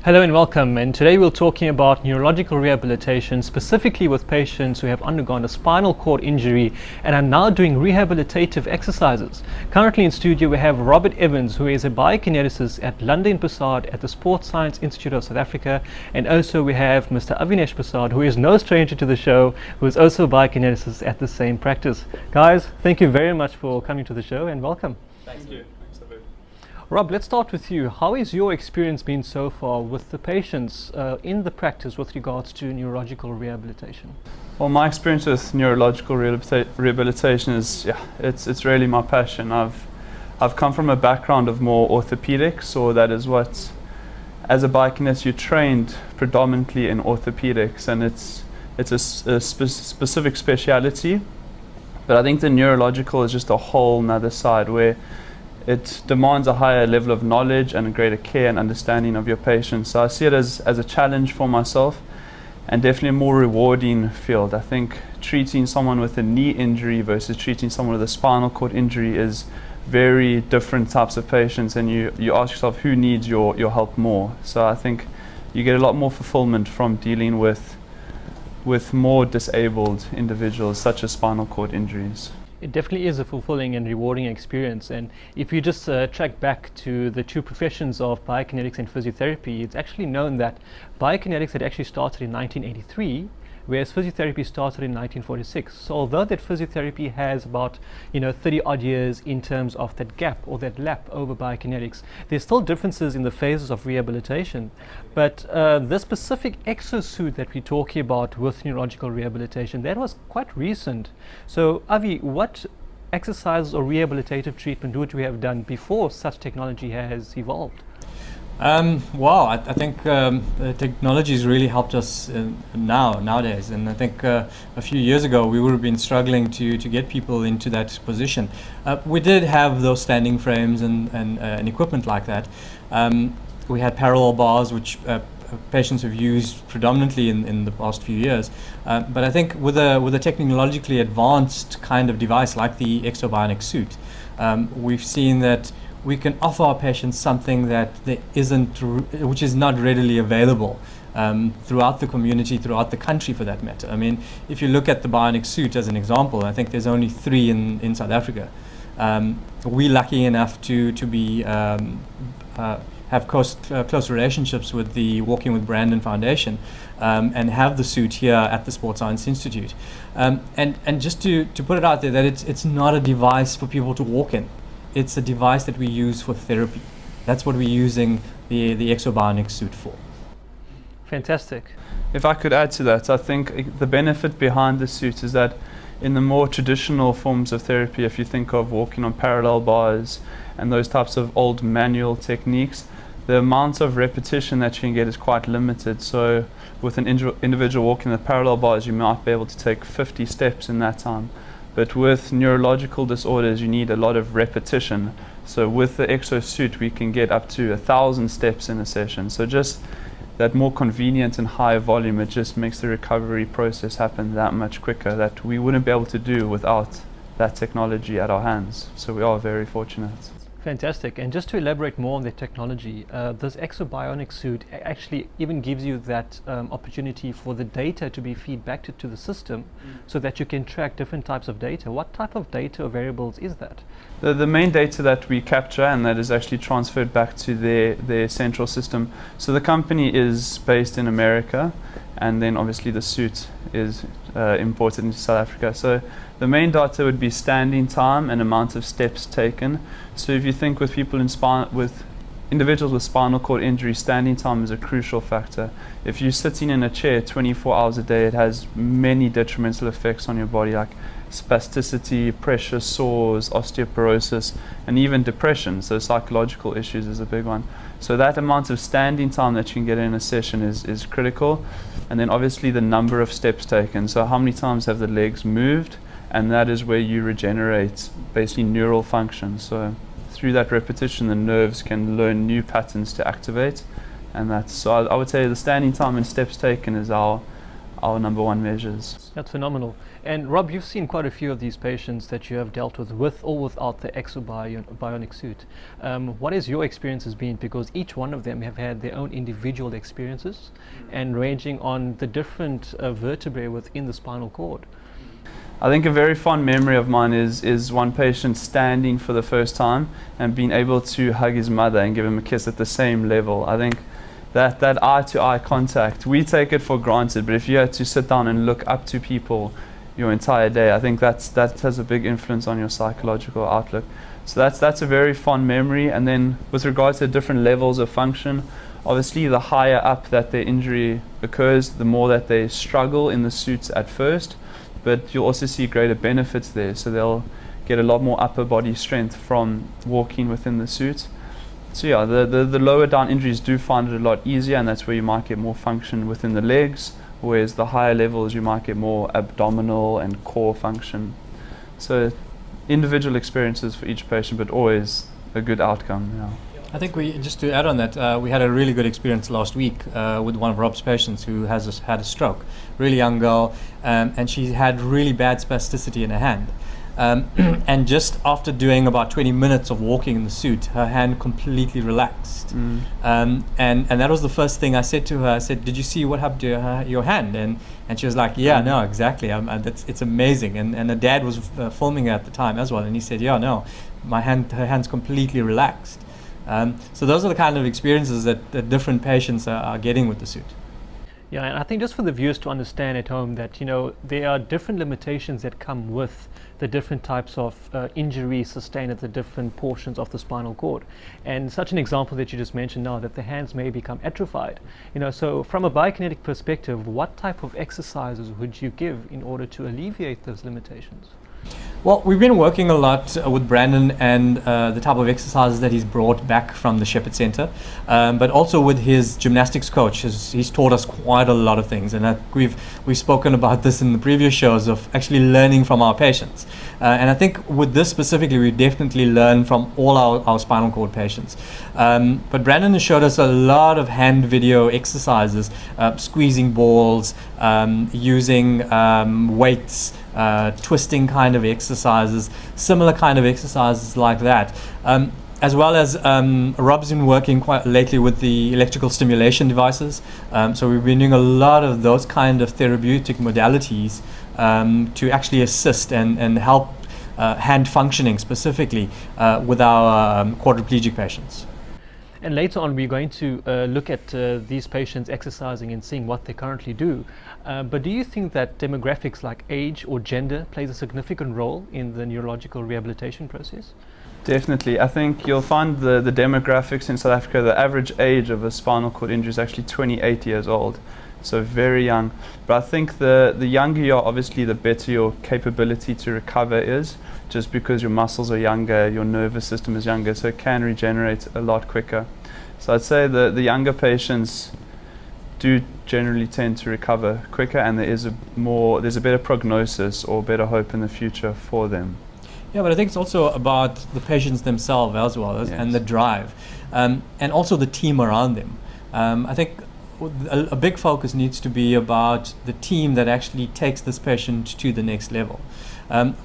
Hello and welcome, and today we're talking about neurological rehabilitation, specifically with patients who have undergone a spinal cord injury and are now doing rehabilitative exercises. Currently in studio we have Robert Evans, who is a biokineticist at London Prasad at the Sports Science Institute of South Africa, and also we have Mr. Avinesh Prasad, who is no stranger to the show, who is also a biokineticist at the same practice. Guys, thank you very much for coming to the show and welcome. Thank you. Rob, let's start with you. How has your experience been so far with the patients in the practice with regards to neurological rehabilitation? Well, my experience with neurological rehabilitation is, it's really my passion. I've come from a background of more orthopedics, or that is what, as a biokinetist, you're trained predominantly in orthopedics, and it's a specific speciality. But I think the neurological is just a whole nother side where it demands a higher level of knowledge and a greater care and understanding of your patients. So I see it as a challenge for myself, and definitely a more rewarding field. I think treating someone with a knee injury versus treating someone with a spinal cord injury is very different types of patients, and you ask yourself who needs your help more. So I think you get a lot more fulfillment from dealing with more disabled individuals such as spinal cord injuries. It definitely is a fulfilling and rewarding experience, and if you just track back to the two professions of biokinetics and physiotherapy, it's actually known that biokinetics had actually started in 1983, whereas physiotherapy started in 1946. So although that physiotherapy has about 30 odd years in terms of that gap or that lap over biokinetics, there's still differences in the phases of rehabilitation. But the specific exosuit that we're talking about with neurological rehabilitation, that was quite recent. So Avi, what exercises or rehabilitative treatment would we have done before such technology has evolved? I think technology has really helped us nowadays, and I think a few years ago we would have been struggling to get people into that position. We did have those standing frames and equipment like that. We had parallel bars, which patients have used predominantly in the past few years. But I think with a technologically advanced kind of device like the Bionic Suit, we've seen that we can offer our patients something that which is not readily available throughout the community, throughout the country for that matter. I mean, if you look at the Bionic Suit as an example, I think there's only 3 in South Africa. We're lucky enough to be have close relationships with the Walking with Brandon Foundation and have the suit here at the Sports Science Institute. And just to put it out there that it's not a device for people to walk in. It's a device that we use for therapy. That's what we're using the Bionic Suit for. Fantastic. If I could add to that, I think the benefit behind the suit is that in the more traditional forms of therapy, if you think of walking on parallel bars and those types of old manual techniques, the amount of repetition that you can get is quite limited. So with an individual walking the parallel bars, you might be able to take 50 steps in that time. But with neurological disorders, you need a lot of repetition. So with the exosuit, we can get up to 1,000 steps in a session. So just that more convenient and high volume, it just makes the recovery process happen that much quicker that we wouldn't be able to do without that technology at our hands. So we are very fortunate. Fantastic. And just to elaborate more on the technology, this Bionic Suit actually even gives you that opportunity for the data to be feedbacked to the system so that you can track different types of data. What type of data or variables is that? The main data that we capture, and that is actually transferred back to their central system. So the company is based in America, and then obviously the suit is imported into South Africa. So the main data would be standing time and amount of steps taken. So if you think with people with individuals with spinal cord injury, standing time is a crucial factor. If you're sitting in a chair 24 hours a day, it has many detrimental effects on your body, like spasticity, pressure sores, osteoporosis, and even depression. So psychological issues is a big one. So that amount of standing time that you can get in a session is critical. And then obviously the number of steps taken. So how many times have the legs moved? And that is where you regenerate basically neural function. So through that repetition, the nerves can learn new patterns to activate. And that's, so I would say the standing time and steps taken is our our number one measures. That's phenomenal. And Rob, you've seen quite a few of these patients that you have dealt with or without the Bionic Suit. What has your experiences been? Because each one of them have had their own individual experiences and ranging on the different vertebrae within the spinal cord. I think a very fond memory of mine is one patient standing for the first time and being able to hug his mother and give him a kiss at the same level. I think that eye-to-eye contact, we take it for granted, but if you had to sit down and look up to people your entire day, I think that has a big influence on your psychological outlook. So that's a very fond memory. And then with regards to different levels of function, obviously the higher up that their injury occurs, the more that they struggle in the suits at first, but you'll also see greater benefits there. So they'll get a lot more upper body strength from walking within the suit. So yeah, the lower down injuries do find it a lot easier, and that's where you might get more function within the legs, whereas the higher levels you might get more abdominal and core function. So individual experiences for each patient, but always a good outcome. Yeah. I think just to add on that, we had a really good experience last week with one of Rob's patients who has had a stroke. Really young girl, and she had really bad spasticity in her hand. And just after doing about 20 minutes of walking in the suit, her hand completely relaxed. And that was the first thing I said to her. I said, "Did you see what happened to your hand?" And she was like, "Yeah, no, exactly. It's amazing." And her dad was filming her at the time as well, and he said, "Yeah, no, her hand's completely relaxed." So those are the kind of experiences that different patients are getting with the suit. Yeah, and I think just for the viewers to understand at home that, there are different limitations that come with the different types of injuries sustained at the different portions of the spinal cord. And such an example that you just mentioned now, that the hands may become atrophied. So from a biokinetic perspective, what type of exercises would you give in order to alleviate those limitations? Well, we've been working a lot with Brandon and the type of exercises that he's brought back from the Shepherd Center, but also with his gymnastics coach. He's taught us quite a lot of things, and we've spoken about this in the previous shows of actually learning from our patients. And I think with this specifically, we definitely learn from all our spinal cord patients. But Brandon has showed us a lot of hand video exercises, squeezing balls, using weights, twisting kind of exercises, similar kind of exercises like that. As well as Rob's been working quite lately with the electrical stimulation devices. So we've been doing a lot of those kind of therapeutic modalities to actually assist and help hand functioning specifically with our quadriplegic patients. And later on, we're going to look at these patients exercising and seeing what they currently do. But do you think that demographics like age or gender plays a significant role in the neurological rehabilitation process? Definitely. I think you'll find the demographics in South Africa, the average age of a spinal cord injury is actually 28 years old. So very young. But I think the younger you are, obviously, the better your capability to recover is, just because your muscles are younger, your nervous system is younger, so it can regenerate a lot quicker. So I'd say the younger patients do generally tend to recover quicker, and there's a better prognosis or better hope in the future for them. Yeah, but I think it's also about the patients themselves as well, Yes. and the drive, and also the team around them. I think a big focus needs to be about the team that actually takes this patient to the next level.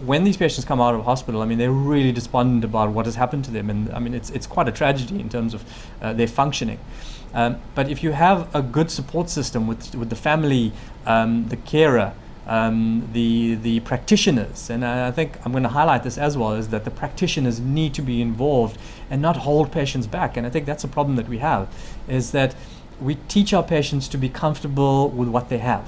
When these patients come out of hospital, they're really despondent about what has happened to them, and it's quite a tragedy in terms of their functioning. But if you have a good support system with the family, the carer, the practitioners, and I think I'm going to highlight this as well, is that the practitioners need to be involved and not hold patients back. And I think that's a problem that we have, is that we teach our patients to be comfortable with what they have.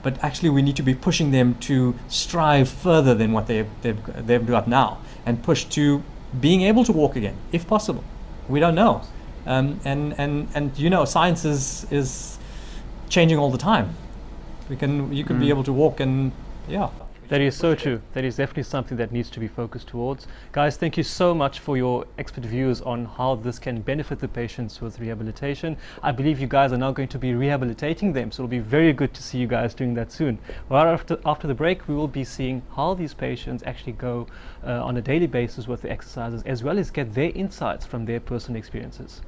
But actually we need to be pushing them to strive further than what they've got now, and push to being able to walk again, if possible. We don't know. And science is changing all the time. You can be able to walk, and yeah. That is so true. That is definitely something that needs to be focused towards. Guys, thank you so much for your expert views on how this can benefit the patients with rehabilitation. I believe you guys are now going to be rehabilitating them, so it'll be very good to see you guys doing that soon. Right after the break, we will be seeing how these patients actually go on a daily basis with the exercises, as well as get their insights from their personal experiences.